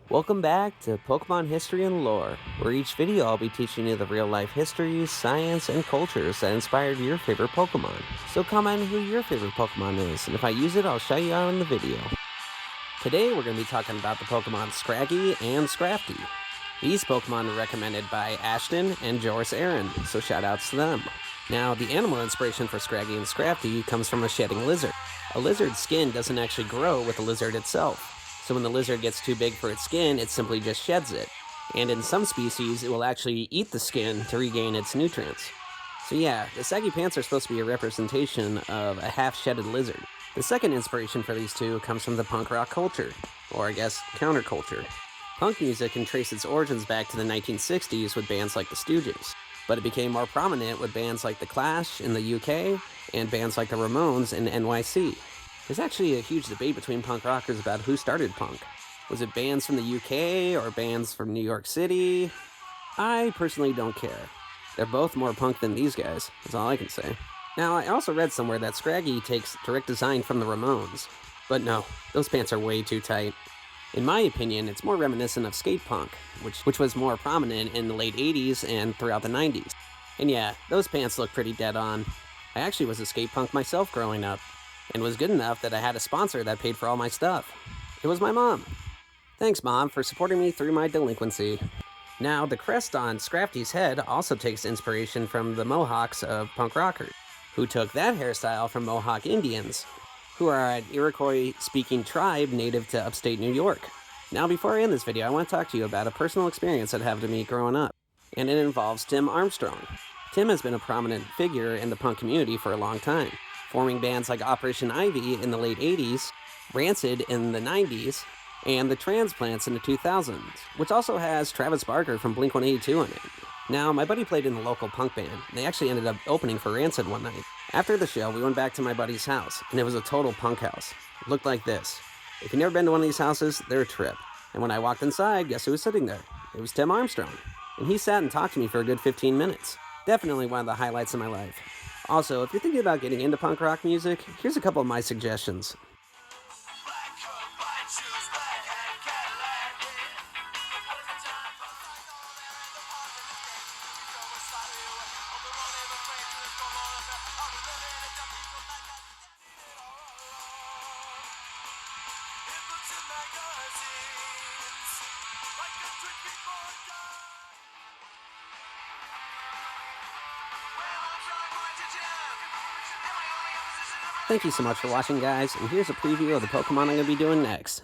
Welcome back to Pokemon History and Lore, where each video I'll be teaching you the real-life histories, science, and cultures that inspired your favorite Pokemon. So comment who your favorite Pokemon is, and if I use it, I'll shout you out in the video. Today we're going to be talking about the Pokemon Scraggy and Scrafty. These Pokemon were recommended by Ashton and Joris Aaron, so shoutouts to them. Now, the animal inspiration for Scraggy and Scrafty comes from a shedding lizard. A lizard's skin doesn't actually grow with the lizard itself. So when the lizard gets too big for its skin, it simply just sheds it. And in some species, it will actually eat the skin to regain its nutrients. So yeah, the saggy pants are supposed to be a representation of a half-shedded lizard. The second inspiration for these two comes from the punk rock culture, or I guess counterculture. Punk music can trace its origins back to the 1960s with bands like the Stooges, but it became more prominent with bands like The Clash in the UK and bands like the Ramones in NYC. There's actually a huge debate between punk rockers about who started punk. Was it bands from the UK or bands from New York City? I personally don't care. They're both more punk than these guys, that's all I can say. Now, I also read somewhere that Scraggy takes direct design from the Ramones. But no, those pants are way too tight. In my opinion, it's more reminiscent of skate punk, which was more prominent in the late 80s and throughout the 90s. And yeah, those pants look pretty dead on. I actually was a skate punk myself growing up, and was good enough that I had a sponsor that paid for all my stuff. It was my mom. Thanks, Mom, for supporting me through my delinquency. Now, the crest on Scrafty's head also takes inspiration from the Mohawks of punk rockers, who took that hairstyle from Mohawk Indians, who are an Iroquois-speaking tribe native to upstate New York. Now, before I end this video, I want to talk to you about a personal experience that happened to me growing up, and it involves Tim Armstrong. Tim has been a prominent figure in the punk community for a long time, forming bands like Operation Ivy in the late 80s, Rancid in the 90s, and the Transplants in the 2000s, which also has Travis Barker from Blink-182 in it. Now, my buddy played in the local punk band. They actually ended up opening for Rancid one night. After the show, we went back to my buddy's house, and it was a total punk house. It looked like this. If you've never been to one of these houses, they're a trip. And when I walked inside, guess who was sitting there? It was Tim Armstrong. And he sat and talked to me for a good 15 minutes. Definitely one of the highlights of my life. Also, if you're thinking about getting into punk rock music, here's a couple of my suggestions. Thank you so much for watching, guys, and here's a preview of the Pokemon I'm going to be doing next.